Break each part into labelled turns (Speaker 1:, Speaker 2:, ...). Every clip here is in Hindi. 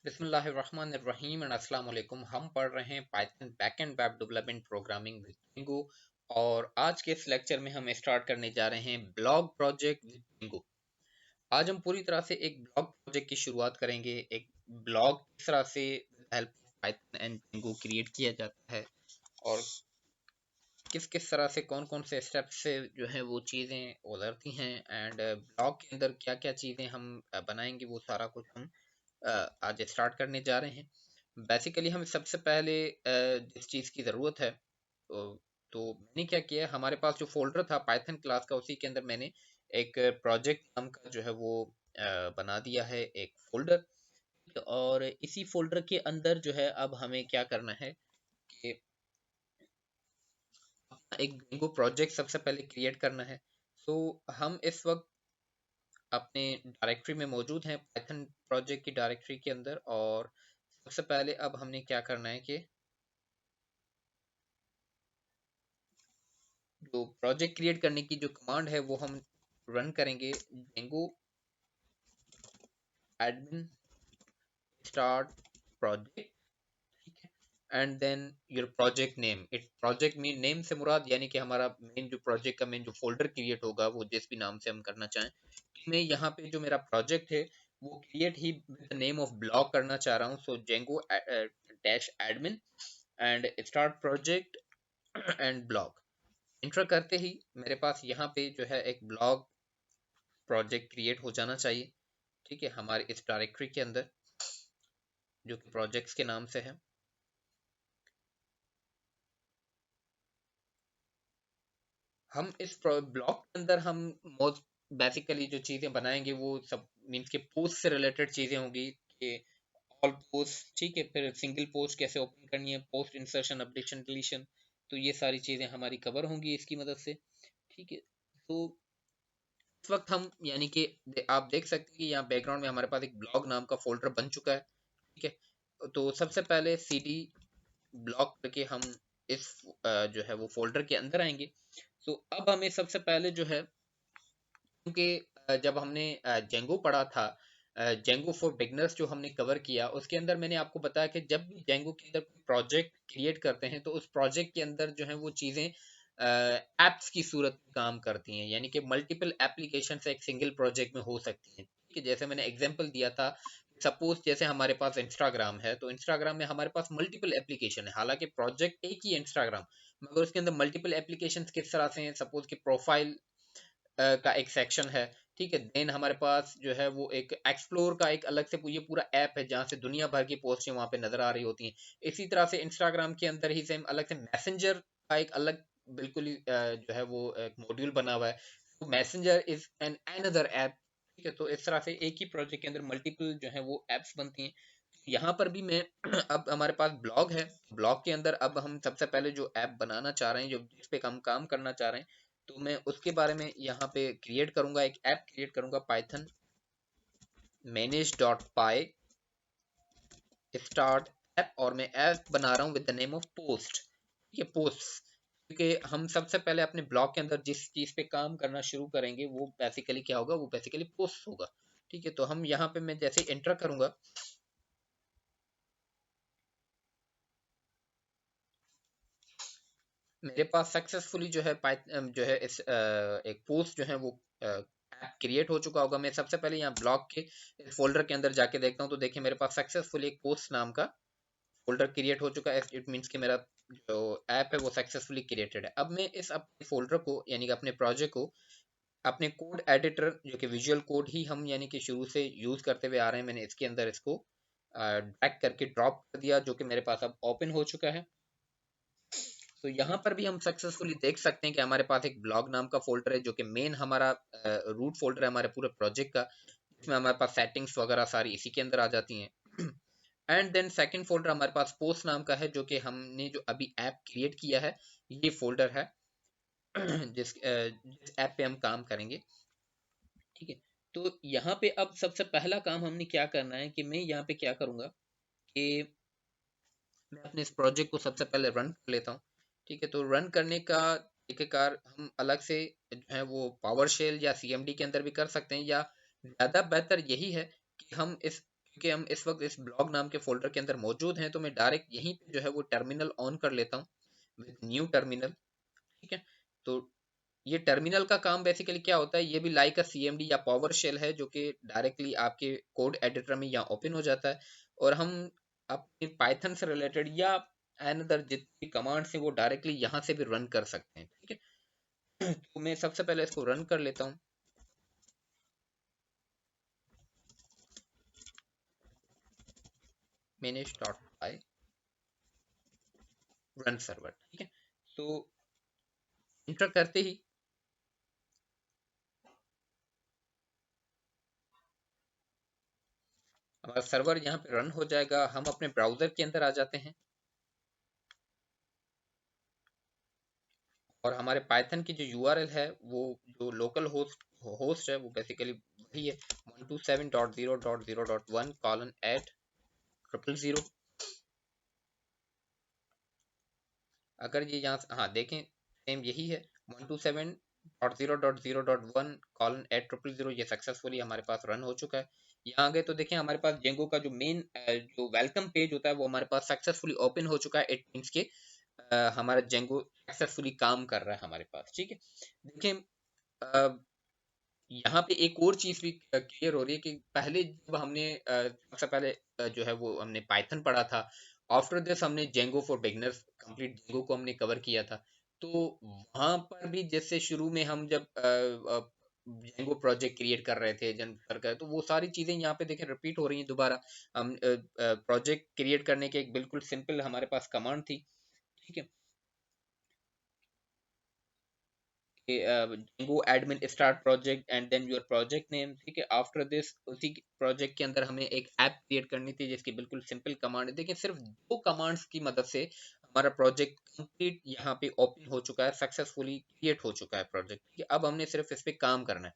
Speaker 1: बिस्मिल्लाहिर्रहमानिर्रहीम एंड अस्सलाम वालेकुम। हम पढ़ रहे हैं Python backend web development programming with Django और आज के इस लेक्चर में हम स्टार्ट करने जा रहे हैं ब्लॉग प्रोजेक्ट विद Django। आज हम पूरी तरह से एक ब्लॉग प्रोजेक्ट की शुरुआत करेंगे। एक ब्लॉग किस तरह से help Python and Django create किया जाता है और किस किस तरह से कौन कौन से स्टेप से जो है वो चीज़ें उधरती हैं एंड ब्लॉग के अंदर क्या क्या चीज़ें हम बनाएंगे, वो सारा कुछ हम आज स्टार्ट करने जा रहे हैं। बेसिकली हमें सबसे पहले जिस चीज़ की ज़रूरत है, तो मैंने क्या किया, हमारे पास जो फोल्डर था पाइथन क्लास का, उसी के अंदर मैंने एक प्रोजेक्ट नाम का जो है वो बना दिया है एक फोल्डर। और इसी फोल्डर के अंदर जो है अब हमें क्या करना है कि एक Django प्रोजेक्ट सबसे पहले क्रिएट करना है। सो हम इस वक्त अपने डायरेक्टरी में मौजूद हैं, पाइथन प्रोजेक्ट की डायरेक्टरी के अंदर। और सबसे पहले अब हमने क्या करना है कि जो प्रोजेक्ट क्रिएट करने की जो कमांड है वो हम रन करेंगे, Django admin start project, ठीक है। And then your project name, it project name से मुराद यानी कि हमारा मेन जो प्रोजेक्ट का मेन जो फोल्डर क्रिएट होगा वो जिस भी नाम से हम करना चाहें। मैं यहाँ पे जो मेरा प्रोजेक्ट है वो create he with name of blog करना चाह रहा हूँ। सो Django dash admin and start project and blog. Inter करते ही मेरे पास यहाँ पे जो है एक ब्लॉग प्रोजेक्ट क्रिएट हो जाना चाहिए, ठीक है, हमारे इस डायरेक्टरी के अंदर जो कि प्रोजेक्ट्स के नाम से है। हम इस ब्लॉग के अंदर हम मोस्ट बेसिकली जो चीज़ें बनाएंगे वो सब मीन्स के पोस्ट से रिलेटेड चीज़ें होंगी कि ऑल पोस्ट, ठीक है, फिर सिंगल पोस्ट कैसे ओपन करनी है, पोस्ट इंसर्शन अपडेशन डिलीशन, तो ये सारी चीज़ें हमारी कवर होंगी इसकी मदद से, ठीक है। तो इस वक्त हम यानी कि आप देख सकते हैं कि यहाँ बैकग्राउंड में हमारे पास एक ब्लॉग नाम का फोल्डर बन चुका है, ठीक है। तो सबसे पहले सीडी ब्लॉक करके हम इस जो है वो फोल्डर के अंदर आएंगे। तो अब हमें सबसे पहले जो है, क्योंकि जब हमने जेंगो पढ़ा था, जेंगो फॉर बिगनर्स जो हमने कवर किया, उसके अंदर मैंने आपको बताया कि जब भी जेंगो के अंदर प्रोजेक्ट क्रिएट करते हैं तो उस प्रोजेक्ट के अंदर जो है वो चीज़ें एप्स की सूरत में काम करती हैं, यानी कि मल्टीपल एप्लीकेशन एक सिंगल प्रोजेक्ट में हो सकती हैं, ठीक है। जैसे मैंने एग्जांपल दिया था, सपोज जैसे हमारे पास इंस्टाग्राम है, तो इंस्टाग्राम में हमारे पास मल्टीपल एप्लीकेशन है, हालांकि प्रोजेक्ट एक ही है इंस्टाग्राम, मगर उसके अंदर मल्टीपल एप्लीकेशन किस तरह से हैं। सपोज कि प्रोफाइल का एक सेक्शन है, ठीक है। देन हमारे पास जो है वो एक एक्सप्लोर का एक अलग से ये पूरा ऐप है जहाँ से दुनिया भर की पोस्टें वहाँ पे नजर आ रही होती हैं। इसी तरह से इंस्टाग्राम के अंदर ही सेम अलग से मैसेंजर का एक अलग बिल्कुल ही जो है वो एक मॉड्यूल बना हुआ है। तो messenger is an another app, ठीक है। तो इस तरह से एक ही प्रोजेक्ट के अंदर मल्टीपल जो है वो एप्स बनती हैं। यहाँ पर भी मैं अब हमारे पास ब्लॉग है, ब्लॉग के अंदर अब हम सबसे पहले जो ऐप बनाना चाह रहे हैं, जो जिस पे हम काम करना चाह रहे हैं, तो मैं उसके बारे में यहाँ पे क्रिएट करूंगा, एक ऐप क्रिएट करूंगा, पाइथन मैनेज डॉट पाई स्टार्ट ऐप, और मैं ऐप बना रहा हूँ with the name of post, ठीक है, पोस्ट। क्योंकि हम सबसे पहले अपने ब्लॉग के अंदर जिस चीज पे काम करना शुरू करेंगे वो बेसिकली क्या होगा, वो बेसिकली पोस्ट होगा, ठीक है। तो हम यहाँ पे मैं जैसे एंटर करूंगा, मेरे पास सक्सेसफुली जो है जो है इस एक पोस्ट जो है वो ऐप क्रिएट हो चुका होगा। मैं सबसे पहले यहाँ ब्लॉग के इस फोल्डर के अंदर जाके देखता हूँ, तो देखिए मेरे पास सक्सेसफुली एक पोस्ट नाम का फोल्डर क्रिएट हो चुका है। इट मीन्स कि मेरा जो ऐप है वो सक्सेसफुली क्रिएटेड है। अब मैं इस अपने फोल्डर को यानी कि अपने प्रोजेक्ट को अपने कोड एडिटर जो कि विजुअल कोड ही हम यानी कि शुरू से यूज करते हुए आ रहे हैं, मैंने इसके अंदर इसको ड्रैग करके ड्रॉप कर दिया, जो कि मेरे पास अब ओपन हो चुका है। तो यहाँ पर भी हम सक्सेसफुली देख सकते हैं कि हमारे पास एक ब्लॉग नाम का फोल्डर है जो कि मेन हमारा रूट फोल्डर है हमारे पूरे प्रोजेक्ट का, जिसमें हमारे पास सेटिंग्स वगैरह सारी इसी के अंदर आ जाती हैं। एंड देन सेकंड फोल्डर हमारे पास पोस्ट नाम का है, जो कि हमने जो अभी ऐप क्रिएट किया है, ये फोल्डर है जिस ऐप पे हम काम करेंगे, ठीक है। तो यहाँ पे अब सबसे पहला काम हमने क्या करना है कि मैं यहाँ पे क्या करूँगा कि मैं अपने इस प्रोजेक्ट को सबसे पहले रन कर लेता हूँ, ठीक है। तो रन करने का तरीकेकार हम अलग से जो है वो पावर शेल या सीएमडी के अंदर भी कर सकते हैं, या ज़्यादा बेहतर यही है कि हम इस कि हम इस वक्त इस ब्लॉग नाम के फोल्डर के अंदर मौजूद हैं, तो मैं डायरेक्ट यहीं पे जो है वो टर्मिनल ऑन कर लेता हूँ विद न्यू टर्मिनल। ठीक है, तो ये टर्मिनल का काम बेसिकली क्या होता है, ये भी लाइक अ सीएमडी या पावर शेल है, जो कि डायरेक्टली आपके कोड एडिटर में यहाँ ओपन हो जाता है, और हम अपने पाइथन से रिलेटेड या अनदर जितनी कमांड्स हैं वो डायरेक्टली यहाँ से भी रन कर सकते हैं। ठीक है, तो मैं सबसे पहले इसको रन कर लेता हूँ। मैनेज डॉट पाई रन सर्वर। ठीक है, तो इंटर करते ही हमारा सर्वर यहाँ पे रन हो जाएगा। हम अपने ब्राउजर के अंदर आ जाते हैं और हमारे पाइथन की जो यूआरएल है, वो जो लोकल होस्ट होस्ट है, वो बेसिकली वही है 127.0.0.1:800। अगर ये यहाँ हाँ देखें, सेम यही है 127.0.0.1:800। ये सक्सेसफुली हमारे पास रन हो चुका है। यहाँ आगे तो देखें हमारे पास जेंगो का जो मेन जो वेलकम पेज होता है वो हमारे पास सक्सेसफुली ओपन हो चुका है। इट मीन्स के हमारा जेंगो सक्सेसफुली काम कर रहा है हमारे पास। ठीक है, देखें यहाँ पे एक और चीज भी क्लियर हो रही है कि पहले जब हमने सबसे पहले जो है वो हमने पाइथन पढ़ा था, आफ्टर दिस हमने Django for beginners complete Django को हमने कवर किया था। तो वहां पर भी जैसे शुरू में हम जब जेंगो प्रोजेक्ट क्रिएट कर रहे थे जन कर कर, तो वो सारी चीजें यहाँ पे देखें रिपीट हो रही हैं दोबारा। हम प्रोजेक्ट क्रिएट करने के एक बिल्कुल सिंपल हमारे पास कमांड थी। ठीक है, Django admin start project and then your project name। ठीक है, आफ्टर दिस उसी प्रोजेक्ट के अंदर हमें एक ऐप क्रिएट करनी थी जिसकी बिल्कुल सिंपल कमांड है। देखिए सिर्फ दो कमांड्स की मदद से हमारा प्रोजेक्ट कंप्लीट यहाँ पे ओपन हो चुका है, सक्सेसफुली क्रिएट हो चुका है प्रोजेक्ट। ठीक है, अब हमने सिर्फ इस पे काम करना है।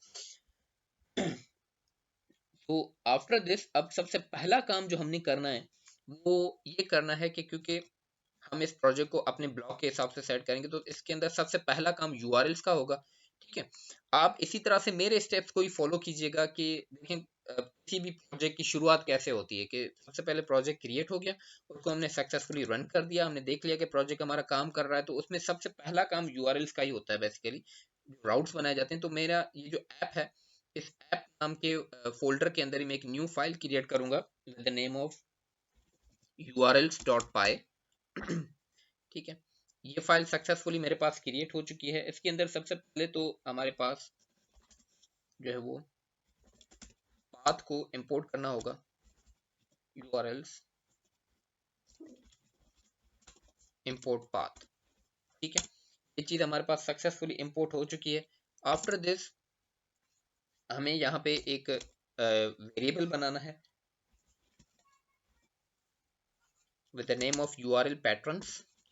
Speaker 1: तो आफ्टर दिस अब सबसे पहला काम जो हमने करना है वो ये करना है कि क्योंकि हम इस प्रोजेक्ट को अपने ब्लॉक के हिसाब से सेट करेंगे, तो इसके अंदर सबसे पहला काम यूआरएल्स का होगा। ठीक है, आप इसी तरह से मेरे स्टेप्स को ही फॉलो कीजिएगा कि देखें किसी भी प्रोजेक्ट की शुरुआत कैसे होती है, कि सबसे पहले प्रोजेक्ट क्रिएट हो गया, उसको हमने सक्सेसफुली रन कर दिया, हमने देख लिया कि प्रोजेक्ट हमारा काम कर रहा है, तो उसमें सबसे पहला काम यूआरएल्स का ही होता है बेसिकली, राउट्स बनाए जाते हैं। तो मेरा ये जो ऐप है, इस ऐप नाम के फोल्डर के अंदर ही मैं एक न्यू फाइल क्रिएट करूंगा with the name of urls.py। ठीक है, ये फाइल सक्सेसफुली मेरे पास क्रिएट हो चुकी है। इसके अंदर सबसे पहले तो हमारे पास जो है वो पाथ को इंपोर्ट करना होगा, urls इंपोर्ट पाथ। ठीक है, ये चीज हमारे पास सक्सेसफुली इंपोर्ट हो चुकी है। आफ्टर दिस हमें यहाँ पे एक वेरिएबल बनाना है with the name of url patrons।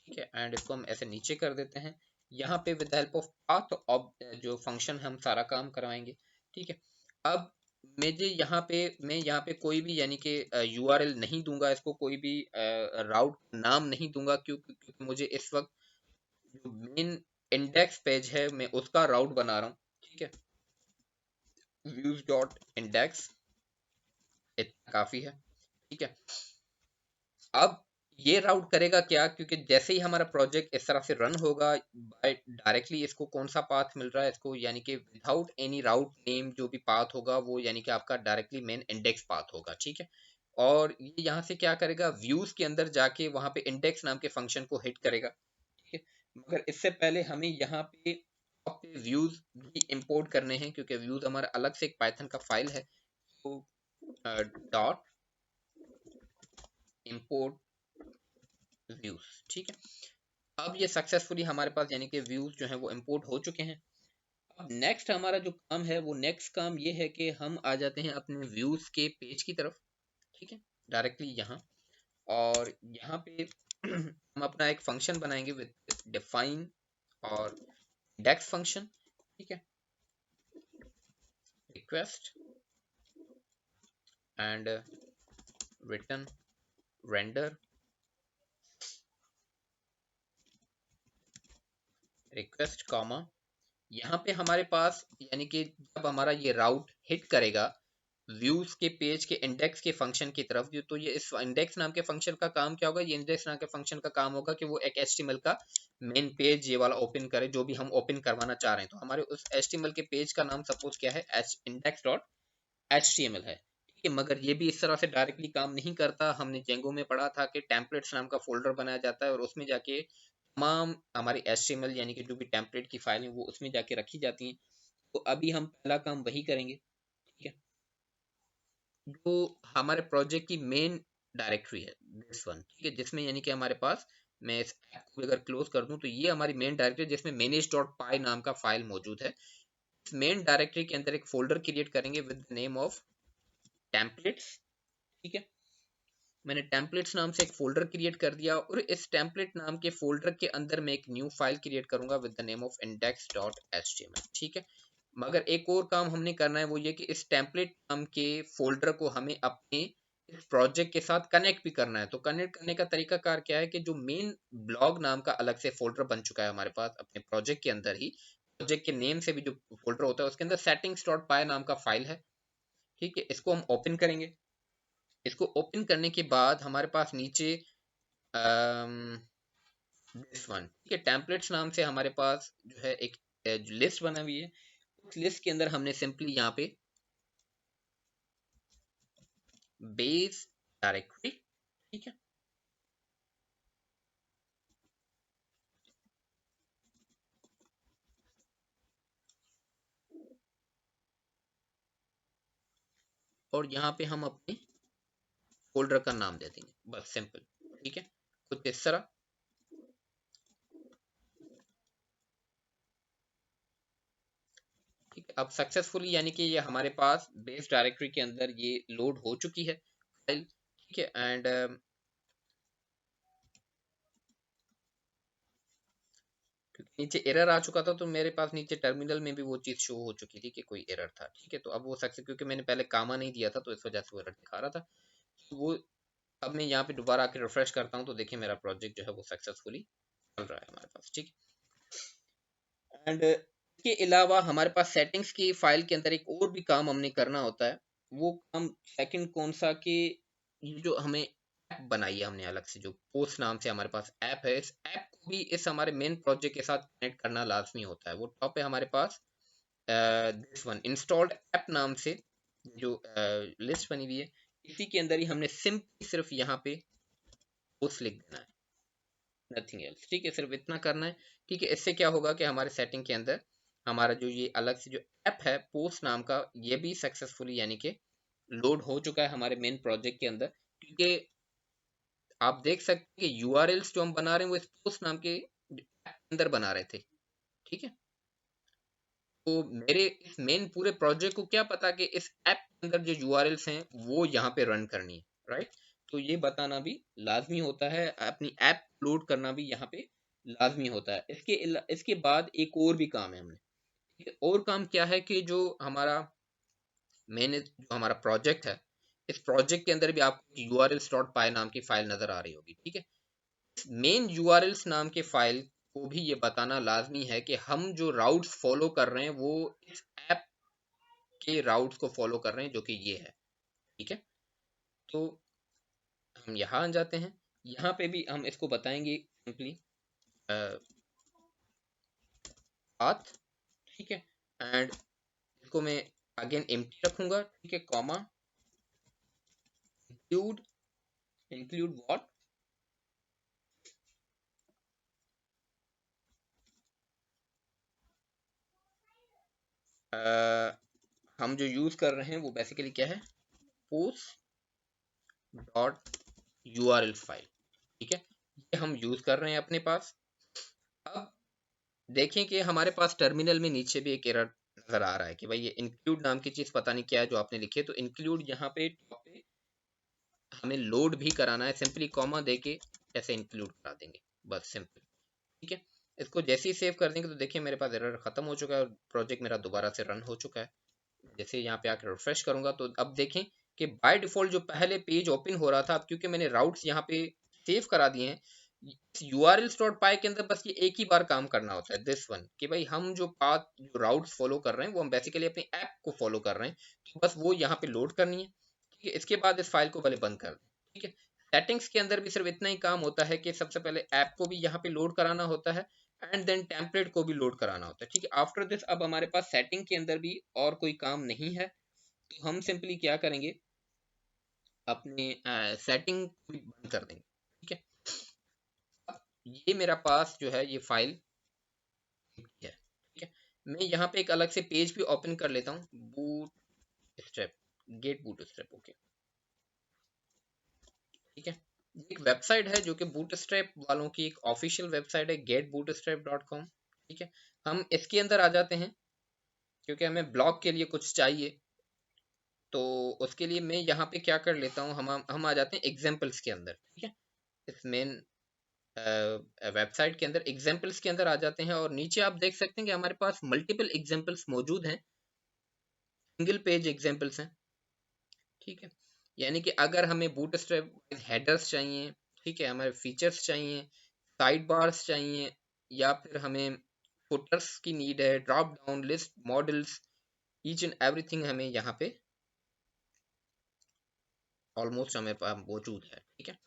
Speaker 1: ठीक है, एंड इसको हम ऐसे नीचे कर देते हैं। यहाँ पे with help of path of जो फंक्शन हम सारा काम करवाएंगे। ठीक है, अब मैं यहाँ पे कोई भी यानी कि यूआरएल नहीं दूंगा, इसको कोई भी राउट नाम नहीं दूंगा, क्योंकि मुझे इस वक्त जो मेन इंडेक्स पेज है मैं उसका राउट बना रहा हूँ। ठीक है, व्यूज डॉट इंडेक्स इतना काफी है। ठीक है, अब ये राउट करेगा क्या, क्योंकि जैसे ही हमारा प्रोजेक्ट इस तरह से रन होगा, बाय डायरेक्टली इसको कौन सा पाथ मिल रहा है इसको, यानी कि विदाउट एनी राउट नेम जो भी पाथ होगा वो यानी कि आपका डायरेक्टली मेन इंडेक्स पाथ होगा। ठीक है, और ये यहाँ से क्या करेगा, व्यूज के अंदर जाके वहां पे इंडेक्स नाम के फंक्शन को हिट करेगा। ठीक है, मगर इससे पहले हमें यहाँ पे व्यूज भी इंपोर्ट करने हैं, क्योंकि व्यूज हमारा अलग से एक पाइथन का फाइल है। तो डॉट इंपोर्ट व्यूज। ठीक है, अब ये सक्सेसफुली हमारे पास यानी कि व्यूज जो है वो इंपोर्ट हो चुके हैं। अब नेक्स्ट हमारा जो काम है वो नेक्स्ट काम ये है कि हम आ जाते हैं अपने व्यूज के पेज की तरफ। ठीक है, डायरेक्टली यहाँ, और यहाँ पे हम अपना एक फंक्शन बनाएंगे विद डिफाइन और इंडेक्स फंक्शन। ठीक है, request and return render request comma, यहाँ पे हमारे पास यानी कि जब हमारा ये राउट हिट करेगा व्यूज के पेज के इंडेक्स के फंक्शन की तरफ, तो ये इस इंडेक्स नाम के फंक्शन का काम क्या होगा, ये इंडेक्स नाम के फंक्शन का काम होगा कि वो एक HTML का मेन पेज ये वाला ओपन करे जो भी हम ओपन करवाना चाह रहे हैं। तो हमारे उस HTML के पेज का नाम सपोज क्या है, index डॉट HTML है, ठीक है। मगर ये भी इस तरह से डायरेक्टली काम नहीं करता। हमने जेंगो में पढ़ा था कि टेम्पलेट्स नाम का फोल्डर बनाया जाता है और उसमें जाके तमाम हमारी HTML यानी कि जो भी टेम्पलेट की फाइल है वो उसमें जाके रखी जाती हैं। तो अभी हम पहला काम वही करेंगे, ठीक है। जो हमारे प्रोजेक्ट की मेन डायरेक्टरी है दिस वन, ठीक है, जिसमें यानी कि हमारे पास, मैं इस ऐप को अगर क्लोज कर दूं तो ये हमारी मेन डायरेक्टरी जिसमें manage.py नाम का फाइल मौजूद है। इस मेन डायरेक्टरी के अंदर एक फोल्डर क्रिएट करेंगे with the name of templates, ठीक है। मैंने टेम्पलेट्स नाम से एक फोल्डर क्रिएट कर दिया और इस टेम्पलेट नाम के फोल्डर के अंदर मैं एक न्यू फाइल क्रिएट करूंगा with the name of index.html, ठीक है। मगर एक और काम हमने करना है, वो ये कि इस टेम्पलेट नाम के फोल्डर को हमें अपने इस प्रोजेक्ट के साथ कनेक्ट भी करना है। तो कनेक्ट करने का तरीका कार क्या है कि जो मेन ब्लॉग नाम का अलग से फोल्डर बन चुका है हमारे पास अपने प्रोजेक्ट के अंदर ही, प्रोजेक्ट के नेम से भी जो फोल्डर होता है उसके अंदर settings.py नाम का फाइल है, ठीक है। इसको हम ओपन करेंगे। इसको ओपन करने के बाद हमारे पास नीचे दिस वन, ठीक है, टेम्पलेट्स नाम से हमारे पास जो है एक लिस्ट बना हुई है। उस लिस्ट के अंदर हमने सिंपली यहाँ पे बेस डायरेक्टरी, ठीक है, और यहाँ पे हम अपने फोल्डर का नाम दे देंगे, बस सिंपल, ठीक है, कुछ इस तरह, ठीक है। अब सक्सेसफुली यानी कि ये हमारे पास बेस डायरेक्टरी के अंदर ये लोड हो चुकी है फाइल, ठीक है। एंड नीचे एरर आ चुका था तो मेरे पास नीचे टर्मिनल में भी वो चीज़ शो हो चुकी थी कि कोई एरर था, ठीक है। तो अब वो सक्सेस, क्योंकि मैंने पहले कामा नहीं दिया था तो इस वजह से वो एरर दिखा रहा था। तो वो अब मैं यहाँ पे दोबारा आके रिफ्रेश करता हूँ तो देखिए मेरा प्रोजेक्ट जो है वो सक्सेसफुली चल रहा है हमारे पास, ठीक है। एंड इसके अलावा हमारे पास सेटिंग्स की फाइल के अंदर एक और भी काम हमने करना होता है। वो काम सेकंड कौन सा कि ये जो हमें ऐप बनाई है हमने अलग से, जो पोस्ट नाम से हमारे पास ऐप है, इस ऐप को भी इस हमारे मेन प्रोजेक्ट के साथ कनेक्ट करना लाजमी होता है। वो टॉप है हमारे पास दिस वन इंस्टॉल्ड ऐप नाम से जो लिस्ट बनी हुई है, इसी के अंदर ही हमने सिर्फ यहाँ पे पोस्ट लिख देना है, नथिंग एल्स, ठीक है, सिर्फ इतना करना है, ठीक है। इससे क्या होगा कि हमारे सेटिंग के अंदर हमारा जो ये अलग से जो ऐप है पोस्ट नाम का, ये भी सक्सेसफुली यानी कि लोड हो चुका है हमारे मेन प्रोजेक्ट के अंदर। क्योंकि आप देख सकते हैं कि यूआरएल्स जो हम बना रहे हैं वो इस पोस्ट नाम के ऐप के अंदर बना रहे थे, ठीक है। तो मेरे इस मेन पूरे प्रोजेक्ट को क्या पता कि इस ऐप के अंदर जो यूआरएल्स हैं वो यहाँ पे रन करनी है, राइट। तो ये बताना भी लाजमी होता है, अपनी ऐप लोड करना भी यहाँ पे लाजमी होता है। इसके बाद एक और भी काम है हमने, ठीक है? और काम क्या है कि जो हमारा मेन जो हमारा प्रोजेक्ट है, इस प्रोजेक्ट के अंदर भी आपको urls.py नाम की फाइल नजर आ रही होगी, ठीक है। मेन urls नाम के फाइल को भी ये बताना लाजमी है कि हम जो राउट्स फॉलो कर रहे हैं वो इस ऐप के राउट्स को फॉलो कर रहे हैं, जो कि ये है, ठीक है। तो हम यहाँ आ जाते हैं, यहाँ पे भी हम इसको बताएंगे सिंपली पाथ, ठीक है। एंड इसको मैं अगेन एम्प्टी रखूंगा, ठीक है, कॉमा इंक्लूड, इंक्लूड व्हाट, हम जो यूज कर रहे हैं वो बेसिकली क्या है, पोस्ट डॉट यूआरएल फाइल, ठीक है, ये हम यूज कर रहे हैं अपने पास। अब देखें कि हमारे पास टर्मिनल में नीचे भी एक एरर नजर आ रहा है कि भाई ये इंक्लूड नाम की चीज पता नहीं क्या है जो आपने लिखी है। तो इंक्लूड यहाँ पे टॉप पे हमें लोड भी कराना है, सिंपली कॉमा देके ऐसे इंक्लूड करा देंगे, बस सिंपल, ठीक है। इसको जैसे ही सेव कर देंगे तो देखिए मेरे पास एरर खत्म हो चुका है और प्रोजेक्ट मेरा दोबारा से रन हो चुका है। जैसे यहाँ पे आकर रिफ्रेश करूंगा तो अब देखें कि बाय डिफॉल्ट जो पहले पेज ओपन हो रहा था, अब क्योंकि मैंने राउट्स यहाँ पे सेव करा दिए हैं urls.py के अंदर बस ये एक ही बार काम करना होता है, दिस वन, कि भाई हम जो पाथ जो राउट्स फॉलो कर रहे हैं वो हम बेसिकली अपनी ऐप को फॉलो कर रहे हैं, तो बस वो यहाँ पे लोड करनी है। ठीक है, इसके बाद इस फाइल को पहले बंद कर दें। ठीक है, सेटिंग्स के अंदर भी सिर्फ इतना ही काम होता है कि सबसे पहले ऐप को भी यहाँ पे लोड कराना होता है एंड देन टेम्पलेट को भी लोड कराना होता है। ठीक है, आफ्टर दिस अब हमारे पास सेटिंग के अंदर भी और कोई काम नहीं है, तो हम सिंपली क्या करेंगे, अपने सेटिंग बंद कर देंगे। ठीक है, ये मेरा पास जो है ये फाइल है। ठीक है, मैं यहाँ पे एक अलग से पेज भी ओपन कर लेता हूँ, boot strap, get boot strap. Okay, ठीक है, एक वेबसाइट है जो कि बूटस्ट्रैप वालों की एक ऑफिशियल वेबसाइट है, getbootstrap.com। ठीक है, हम इसके अंदर आ जाते हैं क्योंकि हमें ब्लॉग के लिए कुछ चाहिए, तो उसके लिए मैं यहाँ पे क्या कर लेता हूँ, हम आ जाते हैं एग्जाम्पल्स के अंदर। ठीक है, इस मेन वेबसाइट के अंदर एग्जाम्पल्स के अंदर आ जाते हैं और नीचे आप देख सकते हैं कि हमारे पास मल्टीपल एग्जाम्पल्स मौजूद हैं, सिंगल पेज एग्जाम्पल्स हैं। ठीक है, यानी कि अगर हमें बूटस्ट्रैप हेडर्स चाहिए, ठीक है, हमारे फीचर्स चाहिए, साइड बार्स चाहिए, या फिर हमें फुटर्स की नीड है, drop down list models, each and everything हमें यहाँ पे ऑलमोस्ट हमें पास मौजूद है। ठीक है,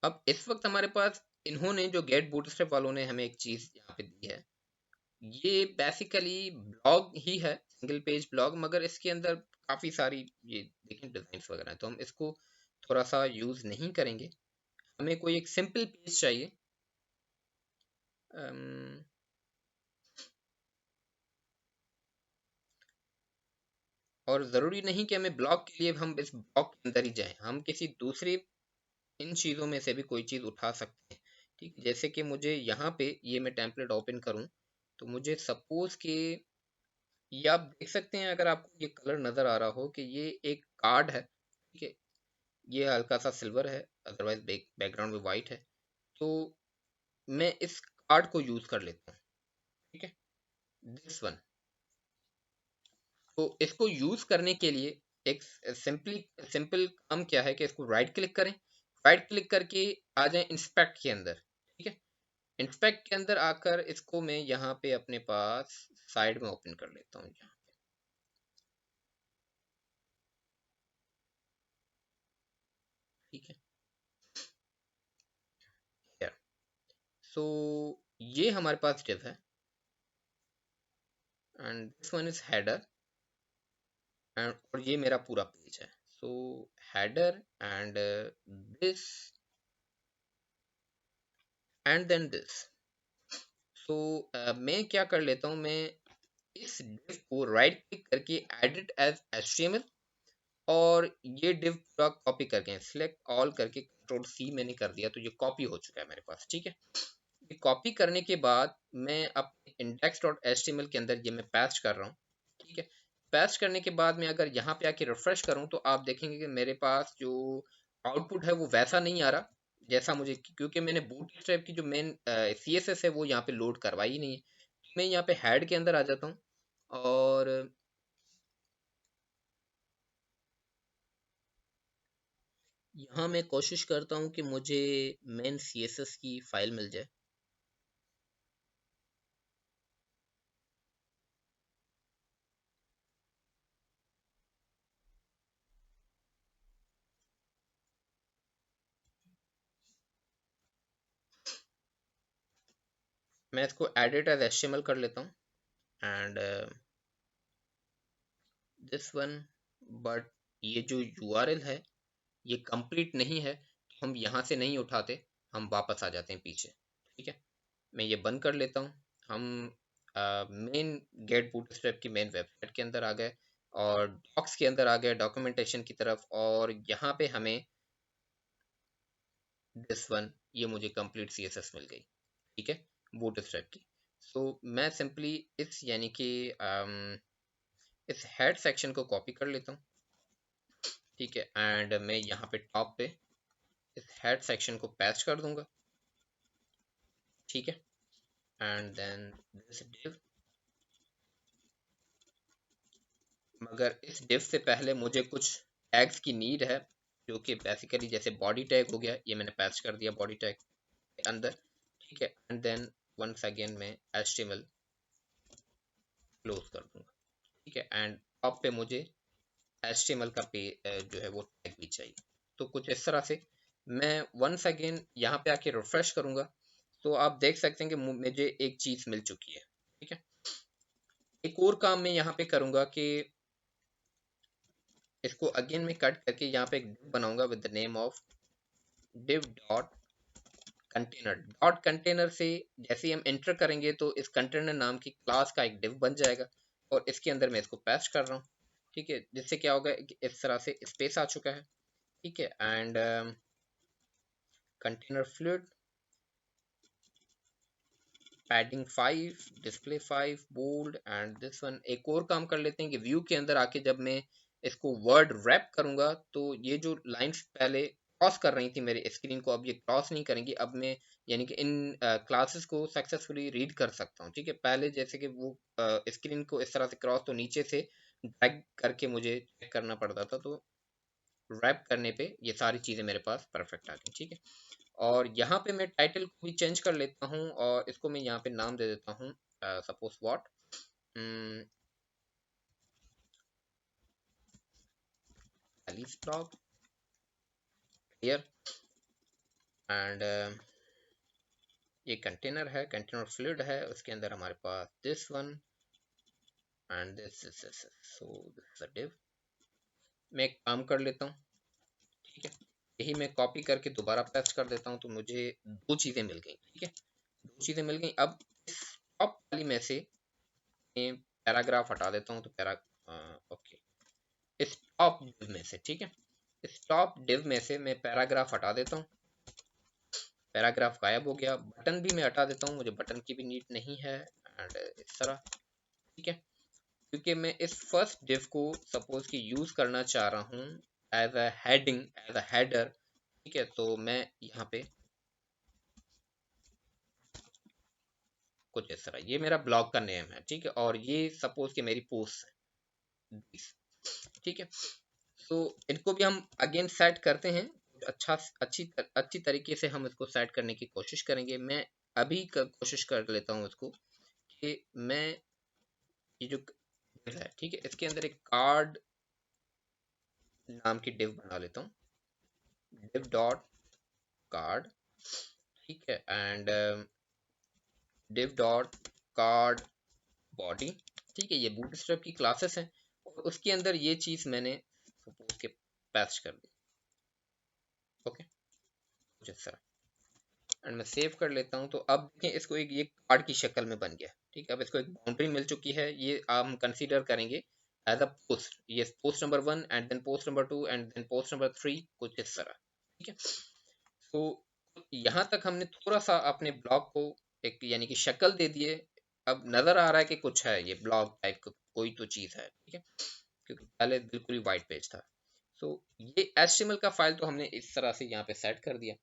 Speaker 1: अब इस वक्त हमारे पास इन्होंने जो गेट बूटस्ट्रैप वालों ने हमें एक चीज यहाँ पे दी है, ये बेसिकली ब्लॉग ही है, सिंगल पेज ब्लॉग, मगर इसके अंदर काफी सारी ये देखें डिजाइन्स वगैरह हैं, तो हम इसको थोड़ा सा यूज नहीं करेंगे। हमें कोई एक सिंपल पेज चाहिए, अम, और ज़रूरी नहीं कि हमें ब्लॉग के लिए हम इस ब्लॉग के अंदर ही जाएं, हम किसी दूसरी इन चीज़ों में से भी कोई चीज़ उठा सकते हैं। ठीक, जैसे कि मुझे यहाँ पे ये मैं टेम्पलेट ओपन करूँ, तो मुझे सपोज कि ये आप देख सकते हैं, अगर आपको ये कलर नज़र आ रहा हो कि ये एक कार्ड है। ठीक है, ये हल्का सा सिल्वर है, अदरवाइज बैकग्राउंड में वाइट है, तो मैं इस कार्ड को यूज़ कर लेता हूँ। ठीक है, दिस वन, तो इसको यूज करने के लिए एक सिंपल काम क्या है कि इसको राइट क्लिक करें, राइट क्लिक करके आ जाएं इंस्पेक्ट के अंदर। ठीक है, इंस्पेक्ट के अंदर आकर इसको मैं यहाँ पे अपने पास साइड में ओपन कर लेता हूँ यहाँ। ठीक है, here, सो ये हमारे पास div है and this one is header, and और ये मेरा पूरा पेज है। So header and this and then this. So मैं क्या कर लेता हूँ, मैं इस div को राइट क्लिक करके एडिट एज HTML, और ये div पूरा कॉपी करके सिलेक्ट ऑल करके कंट्रोल C मैंने कर दिया, तो ये कॉपी हो चुका है मेरे पास। ठीक है, ये कॉपी करने के बाद मैं अपने index.html के अंदर ये मैं पेस्ट कर रहा हूँ। ठीक है, पेस्ट करने के बाद मैं अगर यहाँ पे आके रिफ्रेश करूँ, तो आप देखेंगे कि मेरे पास जो आउटपुट है वो वैसा नहीं आ रहा जैसा मुझे, क्योंकि मैंने बूटस्ट्रैप की जो मेन CSS है वो यहाँ पे लोड करवाई नहीं है। मैं यहाँ पे हेड के अंदर आ जाता हूँ और यहाँ मैं कोशिश करता हूँ कि मुझे मेन CSS की फाइल मिल जाए। मैं इसको एडिट एज HTML कर लेता हूँ एंड दिस वन, बट ये जो URL है ये कंप्लीट नहीं है, तो हम यहाँ से नहीं उठाते, हम वापस आ जाते हैं पीछे। ठीक है, मैं ये बंद कर लेता हूँ। हम मेन गेट बूटस्ट्रैप की मेन वेबसाइट के अंदर आ गए और डॉक्स के अंदर आ गए, डॉक्यूमेंटेशन की तरफ, और यहाँ पे हमें दिस वन, ये मुझे कंप्लीट CSS मिल गई। ठीक है, बूटस्ट्रैप की। सो मैं सिंपली इस यानी कि इस हेड सेक्शन को कॉपी कर लेता हूँ। ठीक है, एंड मैं यहाँ पे टॉप पे इस हेड सेक्शन को पेस्ट कर दूंगा। ठीक है, एंड देन दिस div, मगर इस div से पहले मुझे कुछ टैग्स की नीड है। जो कि बेसिकली जैसे बॉडी टैग हो गया, ये मैंने पैच कर दिया बॉडी टैग के अंदर, ठीक है। एंड देन वंस अगेन मैं HTML क्लोज कर दूंगा, ठीक है। एंड टॉप पे मुझे HTML का जो है वो टैग भी चाहिए। तो कुछ इस तरह से मैं वंस अगेन यहाँ पे आके रिफ्रेश करूंगा, तो आप देख सकते हैं कि मुझे एक चीज मिल चुकी है, ठीक है। एक और काम मैं यहाँ पे करूंगा कि इसको अगेन मैं कट करके यहाँ पे एक div बनाऊंगा with the name of div dot container. Dot container से जैसे ही हम एंटर करेंगे तो इस कंटेनर नाम की क्लास का एक div बन जाएगा, और इसके अंदर मैं इसको पैच कर रहा हूँ, ठीक है। जिससे क्या होगा कि इस तरह से स्पेस आ चुका है, ठीक है। And container fluid padding 5, display 5, bold and this one. एक और काम कर लेते हैं कि व्यू के अंदर आके जब मैं इसको वर्ड रैप करूंगा, तो ये जो लाइंस पहले क्रॉस कर रही थी मेरे स्क्रीन को, अब ये क्रॉस नहीं करेंगी। अब मैं यानी कि इन क्लासेस को सक्सेसफुली रीड कर सकता हूँ, ठीक है। पहले जैसे कि वो स्क्रीन को इस तरह से क्रॉस तो नीचे से ड्रैग करके मुझे चेक करना पड़ता था, तो रैप करने पे ये सारी चीज़ें मेरे पास परफेक्ट आ गई, ठीक है। और यहाँ पे मैं टाइटल को भी चेंज कर लेता हूँ, और इसको मैं यहाँ पे नाम दे देता हूँ suppose what Alice blog here. And ये कंटेनर है, कंटेनर फ्लूइड है, उसके अंदर हमारे पास this one and this so this div. मैं एक काम कर लेता हूँ, ठीक है। यही मैं कॉपी करके दोबारा पेस्ट कर देता हूँ, तो मुझे दो चीज़ें मिल गई, ठीक है। दो चीज़ें मिल गई। अब इस टॉप वाली में से पैराग्राफ हटा देता हूँ, तो ओके, इस टॉप डिव में से, ठीक है, इस टॉप डिव में से मैं पैराग्राफ हटा देता हूँ। पैराग्राफ गायब हो गया। बटन भी मैं हटा देता हूँ, मुझे बटन की भी नीड नहीं है। एंड इस तरह, ठीक है। क्योंकि मैं इस फर्स्ट डिव को सपोज कि यूज करना चाह रहा हूँ as a heading, as a header, ठीक है। तो मैं यहाँ पे कुछ इस तरह, ये मेरा ब्लॉग का नेम है, ठीक है, और ये सपोज कि मेरी पोस्ट है, ठीक है। तो इनको भी हम अगेन सेट करते हैं। अच्छा, अच्छी तरीके से हम इसको सेट करने की कोशिश करेंगे। मैं अभी कोशिश कर लेता हूँ इसको कि मैं ये जो div है, ठीक है, इसके अंदर एक कार्ड नाम की डिव बना लेता हूँ, डिव डॉट कार्ड, ठीक है। And div dot card body, ठीक है। ये बूटस्ट्रैप की क्लासेस हैं, और उसके अंदर ये चीज मैंने सपोज के पैच कर दी, ओके, कुछ इस तरह। एंड मैं सेव कर लेता हूँ। तो अब देखें, इसको एक ये कार्ड की शक्ल में बन गया, ठीक है। अब इसको एक बाउंड्री मिल चुकी है, ये हम कंसीडर करेंगे एज अ पोस्ट। ये post number 1 and then post number 2 and then post number 3, कुछ इस तरह, ठीक है। तो यहाँ तक हमने थोड़ा सा अपने ब्लॉग को एक यानी कि शक्ल दे दिए। अब नजर आ रहा है कि कुछ है, ये ब्लॉग टाइप का कोई तो चीज है, ठीक है, क्योंकि पहले बिल्कुल ही वाइट पेज था। तो ये HTML का फाइल तो हमने इस तरह से यहाँ पे सेट कर दिया।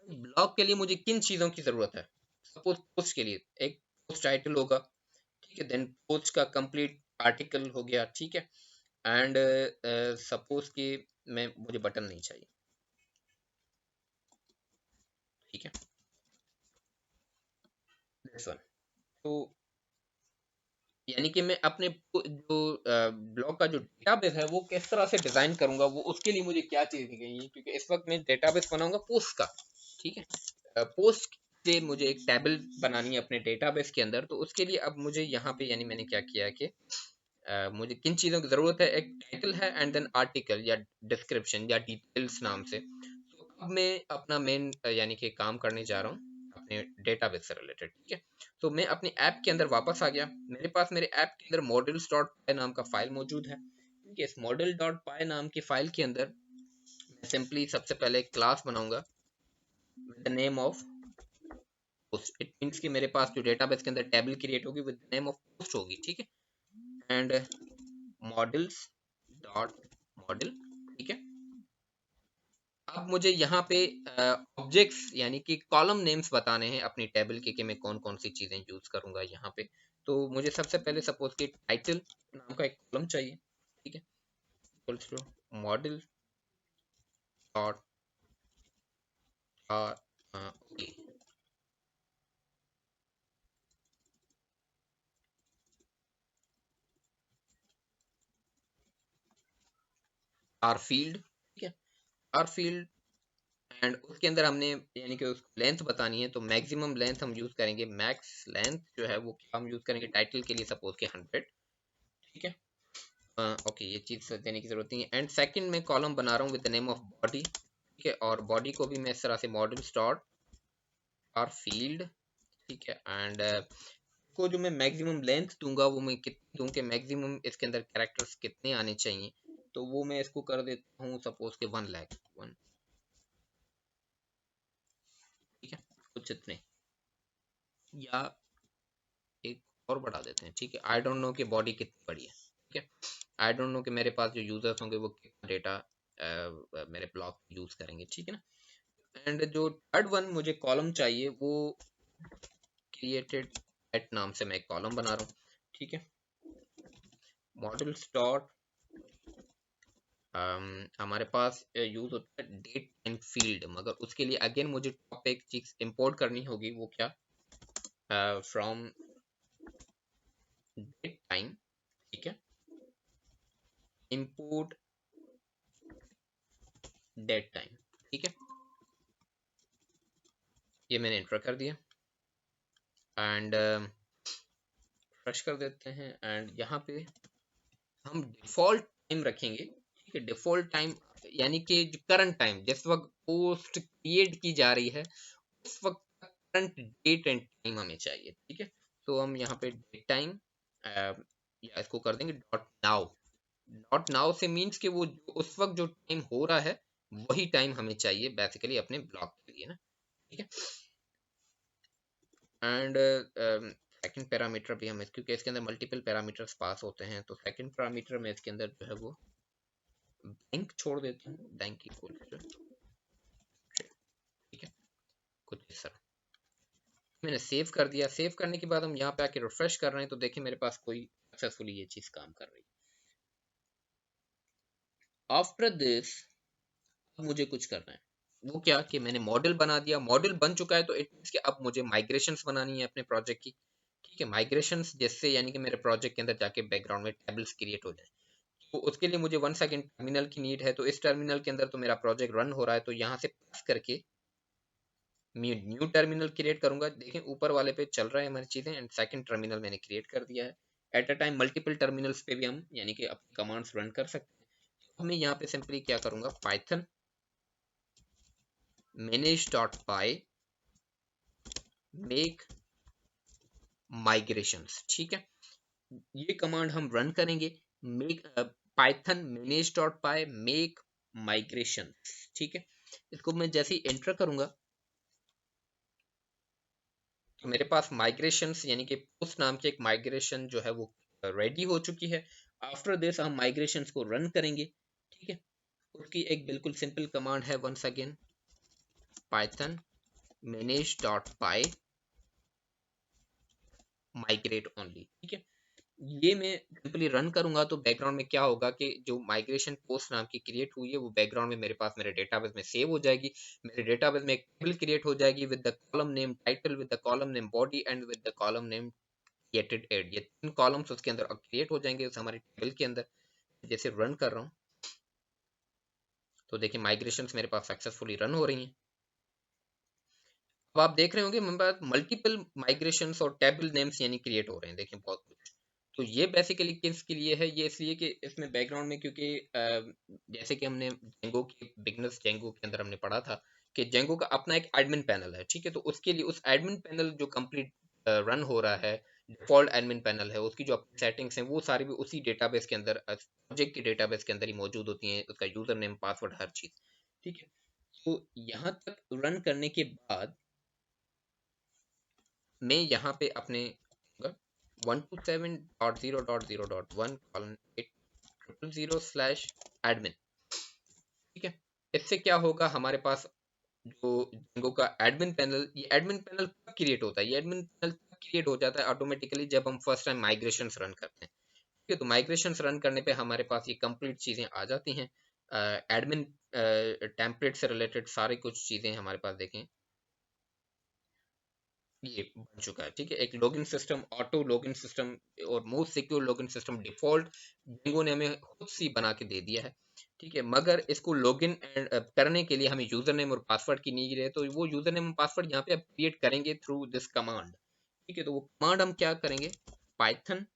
Speaker 1: ब्लॉग के लिए मुझे किन चीजों की जरूरत है? सपोज पोस्ट के लिए एक पोस्ट टाइटल होगा, ठीक है। देन पोस्ट का कंप्लीट आर्टिकल हो गया, ठीक है। एंड सपोज कि मैं मुझे बटन नहीं चाहिए, ठीक है, दिस वन। तो यानी कि मैं अपने जो ब्लॉग का जो डेटाबेस है वो किस तरह से डिजाइन करूंगा, वो उसके लिए मुझे क्या चीज चाहिए, क्योंकि इस वक्त मैं डेटाबेस बनाऊंगा पोस्ट का, ठीक है। पोस्ट से मुझे एक टेबल बनानी है अपने डेटाबेस के अंदर। तो उसके लिए अब मुझे यहाँ पे यानी मैंने क्या किया कि मुझे किन चीज़ों की ज़रूरत है, एक टाइटल है एंड देन आर्टिकल या डिस्क्रिप्शन या डिटेल्स नाम से। तो अब मैं अपना मेन यानी कि काम करने जा रहा हूँ अपने डेटाबेस से रिलेटेड, ठीक है। तो मैं अपने ऐप के अंदर वापस आ गया। मेरे पास मेरे ऐप के अंदर मॉडल्स डॉट पाई नाम का फाइल मौजूद है, ठीक है। इस मॉडल डॉट पाई नाम की फाइल के अंदर मैं सिंपली सबसे पहले एक क्लास बनाऊंगा with the name of post. It means कि मेरे पास जो डेटाबेस के अंदर टेबल क्रिएट होगी with the name of post होगी, ठीक है। एंड मॉडल्स डॉट मॉडल, ठीक है। अब मुझे यहाँ पे ऑब्जेक्ट्स यानी कि कॉलम नेम्स बताने हैं अपनी टेबल के कि मैं कौन कौन सी चीजें यूज करूंगा यहाँ पे। तो मुझे सबसे पहले सपोज कि टाइटल नाम का एक कॉलम चाहिए, ठीक है, equals to model dot okay R field, ठीक है, आर फील्ड, एंड उसके अंदर हमने यानी कि उसको लेंथ बतानी है, तो मैक्सिमम लेंथ हम यूज करेंगे, मैक्स लेंथ जो है वो क्या हम यूज करेंगे टाइटल के लिए, सपोज के 100, ठीक है। ओके ये चीज देने की जरूरत नहीं है। एंड सेकंड में कॉलम बना रहा हूँ with the name of body, ठीक है, और बॉडी को भी मैं इस तरह से मॉडल्स डॉट आर फील्ड, ठीक है, एंड को जो मैं मैक्सिमम लेंथ दूंगा वो मैं कितनी दूं कि मैक्सिमम इसके अंदर कैरेक्टर्स कितने आने चाहिए, तो वो मैं इसको कर देता हूँ सपोज के 1 लाख 1, ठीक है, कुछ इतने, या एक और बढ़ा देते हैं, ठीक है, आई डोंट नो कि बॉडी कितनी बड़ी है, ठीक है, आई डोंट नो कि मेरे पास जो यूजर्स होंगे वो कितना डेटा मेरे ब्लॉग यूज करेंगे, ठीक है ना। एंड जो थर्ड वन मुझे कॉलम चाहिए वो क्रिएटेड एट नाम से मैं एक कॉलम बना रहा हूँ, ठीक है, मॉडल्स डॉट हमारे पास यूज होता है डेट टाइम फील्ड, मगर उसके लिए अगेन मुझे टॉप एक चीज इंपोर्ट करनी होगी, वो क्या, फ्रॉम डेट टाइम, ठीक है, इंपोर्ट डेट टाइम, ठीक है, ये मैंने इंटर कर दिया, एंड फ्रेश कर देते हैं, एंड यहाँ पे हम डिफॉल्ट टाइम रखेंगे, ठीक है, डिफॉल्ट टाइम यानी कि जो करंट टाइम जिस वक्त पोस्ट क्रिएट की जा रही है उस वक्त का करंट डेट एंड टाइम हमें चाहिए, ठीक है, तो हम यहाँ पे डेट टाइम या इसको कर देंगे डॉट नाउ, डॉट नाउ से मीन्स कि वो उस वक्त जो टाइम हो रहा है वही टाइम हमें चाहिए बेसिकली अपने ब्लॉग के लिए ना, ठीक है, एंड सेकंड पैरामीटर भी हम क्योंकि इसके अंदर मल्टीपल पैरामीटर्स पास होते हैं, तो सेकंड पैरामीटर में इसके अंदर जो है वो ब्लैंक छोड़ देते हैं, ब्लैंक इक्वल टू, ठीक है, कुछ इस तरह मैंने सेव कर दिया। सेव करने के बाद हम यहाँ पे आके रिफ्रेश कर रहे हैं तो देखिए मेरे पास कोई सक्सेसफुली ये चीज काम कर रही है। आफ्टर दिस मुझे कुछ करना है, वो क्या कि मैंने मॉडल बना दिया, मॉडल बन चुका है, तो इट मींस कि अब मुझे माइग्रेशंस बनानी है अपने प्रोजेक्ट की, ठीक है, माइग्रेशंस जिससे यानी कि मेरे प्रोजेक्ट के अंदर जाके बैकग्राउंड में टेबल्स क्रिएट हो जाए, तो उसके लिए मुझे 1 सेकंड टर्मिनल की नीड है, तो इस टर्मिनल के अंदर तो मेरा प्रोजेक्ट रन हो रहा है, तो यहाँ से पास करके न्यू टर्मिनल क्रिएट करूंगा, देखें ऊपर वाले पे चल रहा है हमारी चीजें, एंड सेकंड टर्मिनल मैंने क्रिएट कर दिया है। At a time multiple terminals पे भी हम यानी कि अपनी कमांड्स रन कर सकते हैं, तो हमें यहाँ पे सिंपली क्या करूंगा, पाइथन manage.py मेक माइग्रेशंस, ठीक है, ये कमांड हम रन करेंगे, make Python manage.py make migration, ठीक है, इसको मैं जैसे ही एंटर करूंगा तो मेरे पास माइग्रेशंस यानी कि पोस्ट नाम की एक माइग्रेशन जो है वो रेडी हो चुकी है। आफ्टर दिस हम माइग्रेशंस को रन करेंगे, ठीक है, उसकी एक बिल्कुल सिंपल कमांड है, once again python manage.py migrate only, ठीक है, ये मैं सिंपली रन करूंगा तो बैकग्राउंड में क्या होगा कि जो माइग्रेशन पोस्ट नाम की क्रिएट हुई है वो बैकग्राउंड में मेरे पास मेरे डेटाबेस में सेव हो जाएगी, मेरे डेटाबेस में एक टेबल क्रिएट हो जाएगी with the column name title, with the column name body, and with the column name created at, ये 3 कॉलम्स उसके अंदर क्रिएट हो जाएंगे उस हमारे टेबल के अंदर। जैसे रन कर रहा हूँ तो देखिए माइग्रेशंस मेरे पास सक्सेसफुली रन हो रही हैं। अब आप देख रहे होंगे मेरे पास मल्टीपल माइग्रेशंस और टेबल नेम्स यानी क्रिएट हो रहे हैं, देखिए बहुत कुछ। तो ये बेसिकली किसके लिए है, ये इसलिए कि इसमें बैकग्राउंड में क्योंकि जैसे कि हमने जेंगो के बिगनर्स जेंगो के अंदर हमने पढ़ा था कि जेंगो का अपना एक एडमिन पैनल है, ठीक है, तो उसके लिए उस एडमिन पैनल जो कंप्लीट रन हो रहा है, डिफॉल्ट एडमिन पैनल है, उसकी जो सेटिंग्स हैं वो सारी भी उसी डेटाबेस के अंदर प्रोजेक्ट के डेटाबेस के अंदर ही मौजूद होती हैं, उसका यूजर नेम पासवर्ड हर चीज, ठीक है। तो यहाँ तक रन करने के बाद मैं यहाँ पे अपने 127.0.0.1 कॉलन 800/admin, ठीक है, इससे क्या होगा हमारे पास जो जिंगो का एडमिन पैनल, ये एडमिन पैनल कब क्रिएट होता है, ये एडमिन पैनल तब क्रिएट हो जाता है ऑटोमेटिकली जब हम फर्स्ट टाइम माइग्रेशंस रन करते हैं, ठीक है, तो माइग्रेशंस रन करने पे हमारे पास ये कंप्लीट चीजें आ जाती हैं। एडमिन टेम्पलेट से रिलेटेड सारे कुछ चीजें हमारे पास देखें, ये बन चुका है। ठीक है, एक login system, auto login system और most secure login system default Django ने हमें खुद सी बना के दे दिया है। ठीक है, मगर इसको लॉगिन करने के लिए हमें यूजर नेम और पासवर्ड की नीड है, तो वो यूजर नेम और पासवर्ड यहाँ पे अब क्रिएट करेंगे थ्रू दिस कमांड। ठीक है, तो वो कमांड हम क्या करेंगे, पाइथन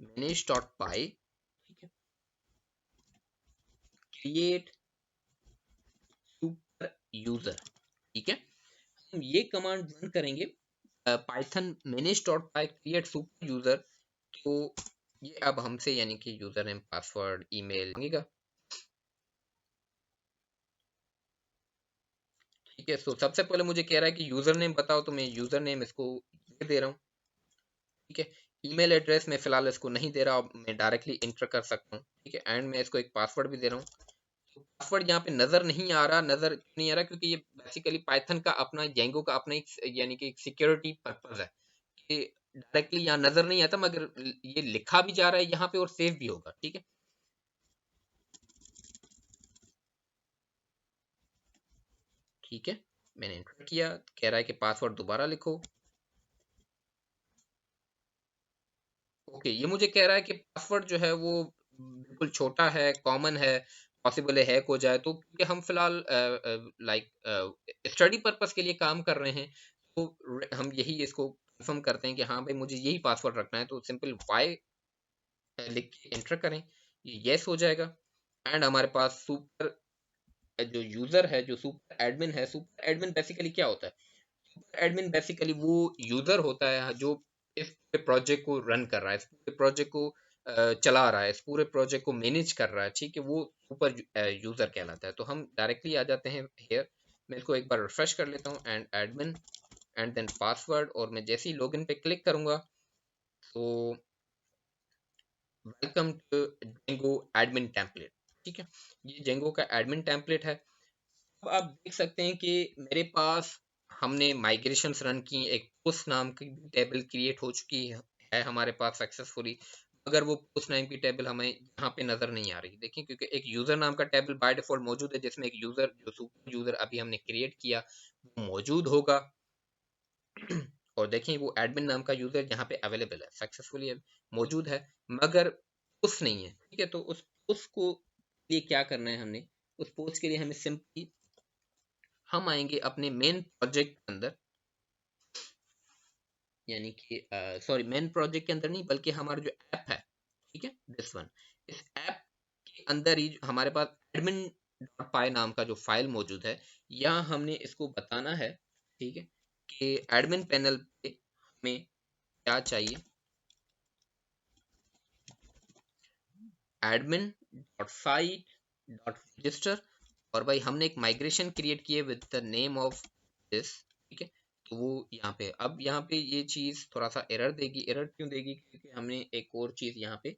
Speaker 1: manage.py, ठीक है, क्रिएट सुपर यूजर। ठीक है, हम ये कमांड रन करेंगे, Python manage.py create super user. तो ये अब हमसे यानी कि यूजर नेम पासवर्ड ईमेल मांगेगा। ठीक है, तो सबसे पहले मुझे कह रहा है कि यूजर नेम बताओ, तो मैं यूजर नेम इसको दे रहा हूँ। ठीक है, ईमेल एड्रेस में फिलहाल इसको नहीं दे रहा, मैं डायरेक्टली इंटर कर सकता हूँ। ठीक है, एंड मैं इसको एक पासवर्ड भी दे रहा हूँ। पासवर्ड यहाँ पे नजर नहीं आ रहा, नजर नहीं आ रहा क्योंकि ये बेसिकली पाइथन का अपना, जेंगो का अपना एक यानी कि एक सिक्योरिटी पर्पज है कि डायरेक्टली यहाँ नजर नहीं आता, मगर ये लिखा भी जा रहा है यहाँ पे और सेव भी होगा। ठीक है, ठीक है, मैंने एंटर किया, कह रहा है कि पासवर्ड दोबारा लिखो। ओके, ये मुझे कह रहा है कि पासवर्ड जो है वो बिल्कुल छोटा है, कॉमन है, पॉसिबल है हैक हो जाए, तो क्योंकि हम फिलहाल लाइक स्टडी पर्पस के लिए काम कर रहे हैं, तो हम यही इसको कंफर्म करते हैं कि हाँ भाई मुझे यही पासवर्ड रखना है, तो सिंपल वाई लिख के एंटर करें, ये यस हो जाएगा। एंड हमारे पास सुपर जो यूजर है, जो सुपर एडमिन है, सुपर एडमिन बेसिकली क्या होता है, एडमिन बेसिकली वो यूजर होता है जो इस पूरे प्रोजेक्ट को रन कर रहा है, इस पूरे प्रोजेक्ट को चला रहा है, इस पूरे प्रोजेक्ट को मैनेज कर रहा है। ठीक है, वो सुपर यूजर कहलाता है। तो हम डायरेक्टली आ जाते हैं हेयर, मैं इसको एक बार रिफ्रेश कर लेता हूँ, and admin and then password, और मैं जैसे ही लॉगिन पे क्लिक करूंगा, तो welcome to Django admin template. ठीक है, ये जेंगो का एडमिन टेम्पलेट है। अब आप देख सकते हैं कि मेरे पास, हमने माइग्रेशंस रन की, एक पोस्ट नाम की टेबल क्रिएट हो चुकी है हमारे पास सक्सेसफुली, मगर वो पोस्ट नाम की टेबल हमें यहाँ पे नजर नहीं आ रही। देखिए, क्योंकि एक यूजर नाम का टेबल बाय डिफॉल्ट मौजूद है, जिसमें एक यूजर, जो सुपर यूजर अभी हमने क्रिएट किया, वो मौजूद होगा। और देखिए, वो एडमिन नाम का यूजर यहाँ पे अवेलेबल है, सक्सेसफुली मौजूद है, मगर पोस्ट नहीं है। ठीक है, तो उस पोस्ट को लिए क्या करना है हमने, उस पोस्ट के लिए हमें सिंपली, हम आएंगे अपने मेन प्रोजेक्ट के अंदर, यानी कि सॉरी, मेन प्रोजेक्ट के अंदर नहीं, बल्कि हमारा जो ऐप है, ठीक है, दिस वन, इस ऐप के अंदर ही हमारे पास एडमिन डॉट पाई नाम का जो फाइल मौजूद है, यहाँ हमने इसको बताना है। ठीक है, कि एडमिन पैनल पे हमें क्या चाहिए, admin dot site dot register, और भाई हमने एक माइग्रेशन क्रिएट की है with the name of this. ठीक है, तो वो यहाँ पे, अब यहाँ पे ये चीज थोड़ा सा एरर देगी। एरर क्यों देगी, क्योंकि हमने एक और चीज यहाँ पे,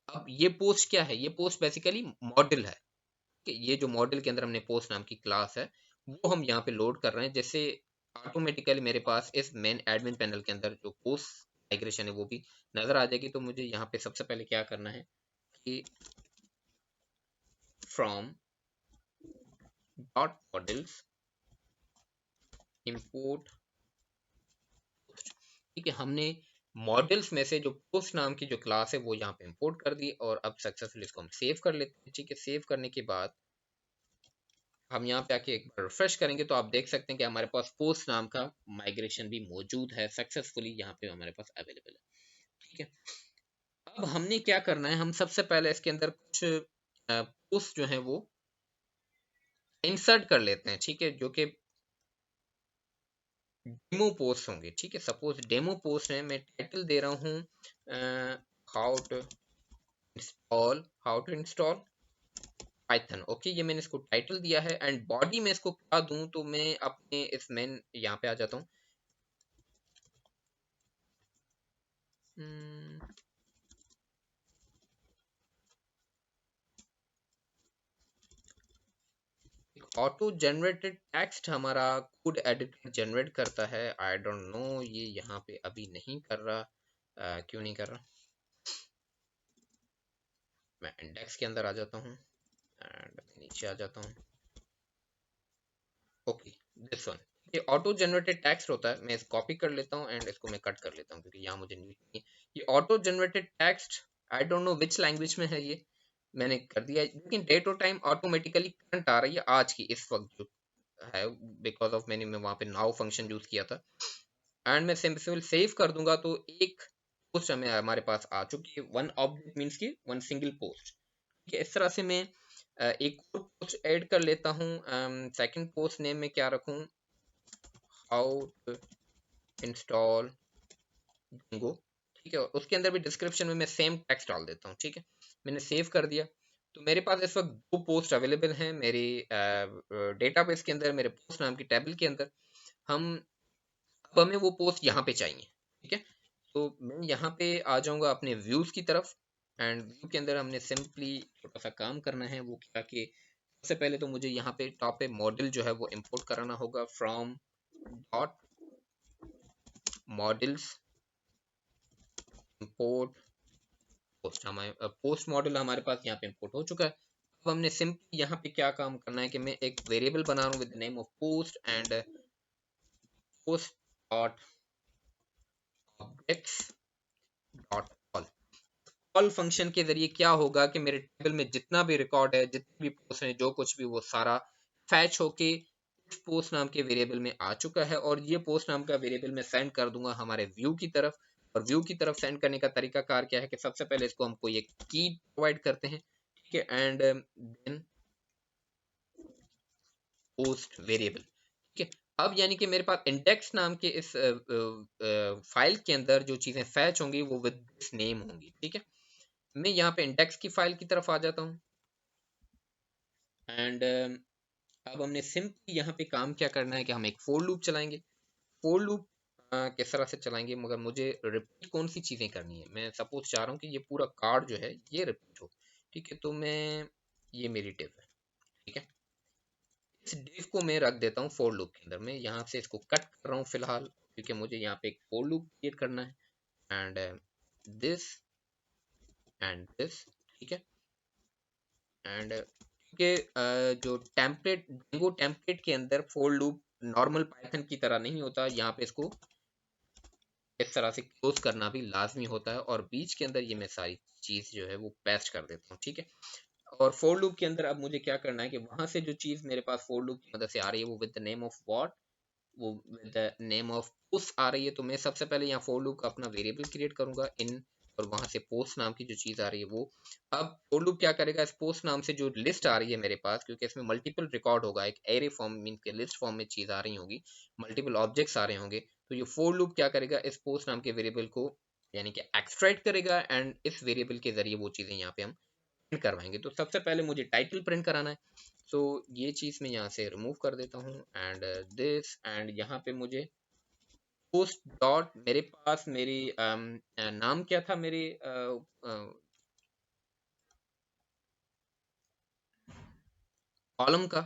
Speaker 1: अब ये पोस्ट क्या है, ये पोस्ट बेसिकली मॉडल है कि ये जो मॉडल के अंदर हमने पोस्ट नाम की क्लास है, वो हम यहाँ पे लोड कर रहे हैं, जैसे ऑटोमेटिकली मेरे पास इस मेन एडमिन पैनल के अंदर जो पोस्ट माइग्रेशन है वो भी नजर आ जाएगी। तो मुझे यहाँ पे सबसे पहले क्या करना है कि फ्रॉम डॉट मॉडल्स इंपोर्ट। ठीक है, हमने मॉडल्स में से जो पोस्ट नाम की जो क्लास है वो यहाँ पे इंपोर्ट कर दी, और अब सक्सेसफुली इसको हम सेव कर लेते हैं। ठीक है, सेव करने के बाद हम यहाँ पे आके एक बार रिफ्रेश करेंगे, तो आप देख सकते हैं कि हमारे पास पोस्ट नाम का माइग्रेशन भी मौजूद है, सक्सेसफुली यहाँ पे हमारे पास अवेलेबल है। ठीक है, अब हमने क्या करना है, हम सबसे पहले इसके अंदर कुछ पोस्ट जो है वो इंसर्ट कर लेते हैं। ठीक है, जो कि डेमो पोस्ट होंगे। ठीक है, सपोज डेमो पोस्ट है, मैं टाइटल दे रहा हूँ how to install python. Okay, ये मैंने इसको टाइटल दिया है, एंड बॉडी में इसको क्या दूं, तो मैं अपने इस मेन यहाँ पे आ जाता हूँ। ऑटो जनरेटेड टेक्स्ट हमारा कोड एडिटर जनरेट करता है, आई डोंट नो ये यहाँ पे अभी नहीं कर रहा, क्यों नहीं कर रहा। मैं इंडेक्स के अंदर आ जाता हूँ एंड नीचे आ जाता हूँ। ओके, दिस वन, ये ऑटो जनरेटेड टेक्स्ट होता है। मैं इस कॉपी कर लेता हूँ एंड इसको मैं कट कर लेता हूँ क्योंकि यहाँ मुझे नीड नहीं है। ये auto generated text, I don't know which language में है ये, मैंने कर दिया है, लेकिन डेट और टाइम ऑटोमेटिकली करंट आ रही है आज की इस वक्त जो है, बिकॉज ऑफ मैंने मैं वहाँ पे नाउ फंक्शन यूज किया था। एंड मैं सिंपल सेव कर दूंगा तो एक पोस्ट हमें हमारे पास आ चुकी है। वन ऑब्जेक्ट मीन्स की वन सिंगल पोस्ट। इस तरह से मैं एक और पोस्ट ऐड कर लेता हूँ। सेकंड पोस्ट नेम में क्या रखूँ, हाउ टू इंस्टॉल Django, ठीक है। और उसके अंदर भी डिस्क्रिप्शन में मैं सेम टेक्स्ट डाल देता हूँ, ठीक है। मैंने सेव कर दिया। तो मेरे पास इस वक्त दो पोस्ट अवेलेबल हैं मेरी डेटाबेस के अंदर, मेरे पोस्ट नाम की टेबल के अंदर। हम अब हमें वो पोस्ट यहाँ पे चाहिए, ठीक है। तो मैं यहाँ पे आ जाऊंगा अपने व्यूज की तरफ एंड व्यू के अंदर हमने सिंपली छोटा सा काम करना है। वो क्या कि सबसे पहले तो मुझे यहाँ पे टॉप पे मॉडल जो है वो इंपोर्ट कराना होगा from dot models import post. हमारे पोस्ट मॉडल हमारे पास यहाँ पे इंपोर्ट हो चुका है। अब हमने सिंपली यहाँ पे क्या काम करना है कि मैं एक वेरिएबल बना रहा हूँ with name of post and post dot objects dot all. All function के जरिए क्या होगा कि मेरे टेबल में जितना भी रिकॉर्ड है, जितने भी पोस्ट हैं, जो कुछ भी, वो सारा फैच होके इस पोस्ट नाम के वेरिएबल में आ चुका है। और ये पोस्ट नाम का वेरिएबल मैं सेंड कर दूंगा हमारे व्यू की तरफ। और व्यू की तरफ सेंड करने का तरीका कार क्या है कि सबसे पहले इसको हम कोई एक की प्रोवाइड करते हैं, ठीक है, एंड देन पोस्ट वेरिएबल, ठीक है। अब यानी कि मेरे पास इंडेक्स नाम के इस फाइल के अंदर जो चीजें फैच होंगी वो विद दिस नेम होंगी, ठीक है। मैं यहाँ पे इंडेक्स की फाइल की तरफ आ जाता हूँ एंड अब हमने सिंपली यहाँ पे काम क्या करना है कि हम एक फोर लूप चलाएंगे। फोर लूप किस तरह से चलाएंगे, मगर मुझे रिपीट कौन सी चीजें करनी है। मैं सपोज चाह रहा हूँ कि ये पूरा कार्ड जो है ये रिपीट हो, ठीक है। तो मैं, ये मेरी डिव है, ठीक है। इस डिव को मैं रख देता हूँ फोर लूप के अंदर। मैं यहाँ से इसको कट कर रहा हूँ फिलहाल क्योंकि मुझे यहाँ पे एक फोर लूप क्रिएट करना है एंड दिस एंड दिस, ठीक है। एंड के जो टेम्पलेट Django टेम्पलेट के अंदर फॉर लूप नॉर्मल पाइथन की तरह नहीं होता। यहाँ पे इसको इस तरह से क्लोज करना भी लाजमी होता है और बीच के अंदर ये मैं सारी चीज जो है वो पेस्ट कर देता हूँ, ठीक है। और फोर लूप के अंदर अब मुझे क्या करना है कि वहां से जो चीज मेरे पास फोर लूप की मदद से आ रही है वो with the name of what, वो with the name of post आ रही है। तो मैं सबसे पहले यहाँ फॉर लूप का अपना वेरिएबल क्रिएट करूंगा इन, और वहां से पोस्ट नाम की जो चीज आ रही है वो। अब फॉर लूप क्या करेगा, इस पोस्ट नाम से जो लिस्ट आ रही है मेरे पास, क्योंकि इसमें मल्टीपल रिकॉर्ड होगा, एक एरे फॉर्म मीन के लिस्ट फॉर्म में चीज आ रही होगी, मल्टीपल ऑब्जेक्ट्स आ रहे होंगे। तो ये फॉर लूप क्या करेगा, इस पोस्ट नाम के वेरिएबल को यानी कि एक्सट्रैक्ट करेगा एंड इस वेरिएबल के जरिए वो चीजें यहाँ पे हम प्रिंट करवाएंगे। तो सबसे पहले मुझे टाइटल प्रिंट कराना है। तो ये चीज मैं यहाँ से रिमूव कर देता हूँ एंड दिस एंड यहाँ पे मुझे पोस्ट डॉट, मेरे पास मेरी नाम क्या था मेरी कॉलम का,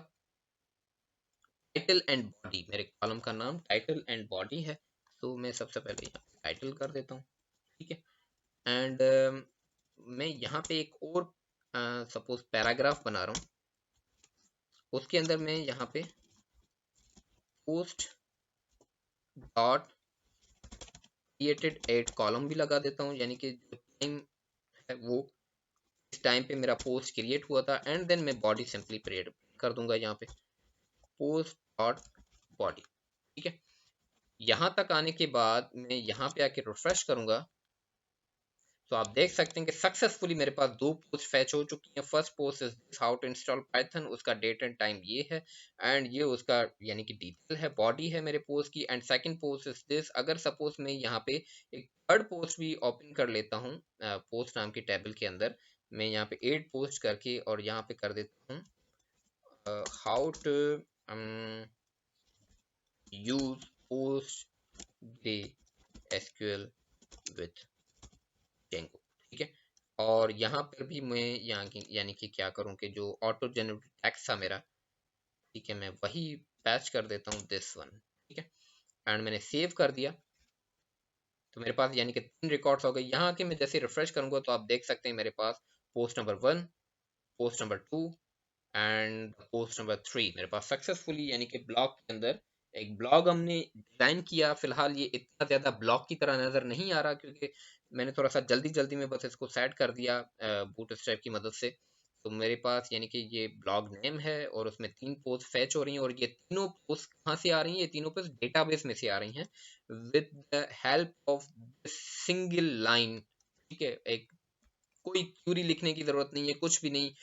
Speaker 1: टाइटल एंड बॉडी। मेरे कॉलम का नाम टाइटल एंड बॉडी है। तो मैं सबसे पहले यहाँ टाइटल कर देता हूँ, ठीक है। एंड मैं यहाँ पे एक और सपोज पैराग्राफ बना रहा हूँ। उसके अंदर मैं यहाँ पे post dot created at column भी लगा देता हूँ, यानी कि जो टाइम है वो इस टाइम पे मेरा पोस्ट क्रिएट हुआ था। एंड देन मैं बॉडी सिंपली क्रिएट कर दूंगा यहाँ पे पोस्ट डॉट बॉडी, ठीक है। यहाँ तक आने के बाद मैं यहाँ पे आके रिफ्रेश करूंगा तो आप देख सकते हैं कि सक्सेसफुली मेरे पास दो पोस्ट फैच हो चुकी हैं। First post is how to install python, उसका डेट एंड टाइम ये है एंड ये उसका यानी कि डिटेल है, बॉडी है मेरे पोस्ट की। And second post is this. अगर सपोज मैं यहाँ पे एक थर्ड पोस्ट भी ओपन कर लेता हूँ पोस्ट नाम की टेबल के अंदर, मैं यहाँ पे 8 पोस्ट करके और यहाँ पे कर देता हूँ how to use PostgreSQL with Django, ठीक है। और यहाँ पर भी मैं यहाँ की यानी कि क्या करूँ कि जो ऑटो जनरेटेड टेक्स्ट था मेरा, ठीक है, मैं वही पैच कर देता हूँ दिस वन, ठीक है। एंड मैंने सेव कर दिया तो मेरे पास यानी कि 3 रिकॉर्ड्स हो गए। यहाँ के मैं जैसे रिफ्रेश करूंगा तो आप देख सकते हैं मेरे पास post number 1, post number 2 and post number 3 मेरे पास सक्सेसफुली, यानी कि ब्लॉग के अंदर एक ब्लॉग हमने डिजाइन किया। फिलहाल ये इतना ज्यादा ब्लॉग की तरह नजर नहीं आ रहा, क्योंकि मैंने थोड़ा सा जल्दी जल्दी में बस इसको सेट कर दिया बूटस्ट्रैप की मदद से। तो मेरे पास यानी कि ये ब्लॉग नेम है और उसमें 3 पोस्ट फैच हो रही हैं, और ये तीनों पोस्ट कहाँ से आ रही हैं? ये तीनों पोस्ट डेटाबेस में से आ रही हैं with the help of single line. ठीक है, एक कोई क्यूरी लिखने की जरूरत नहीं है, कुछ भी नहीं।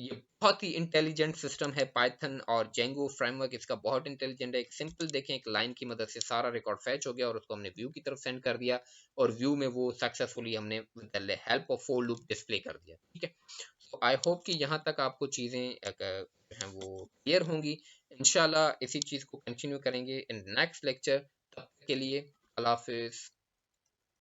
Speaker 1: ये बहुत ही इंटेलिजेंट सिस्टम है। पाइथन और जेंगो फ्रेमवर्क इसका बहुत इंटेलिजेंट है। एक सिंपल देखें, एक लाइन की मदद से सारा रिकॉर्ड फैच हो गया और उसको हमने व्यू की तरफ सेंड कर दिया, और व्यू में वो सक्सेसफुली हमने with the help of for loop display कर दिया। ठीक है, तो आई होप कि यहाँ तक आपको चीज़ें हैं वो क्लियर होंगी। इंशाल्लाह इसी चीज़ को कंटिन्यू करेंगे इन नेक्स्ट लेक्चर। तब तक के लिए अल्लाह हाफिज।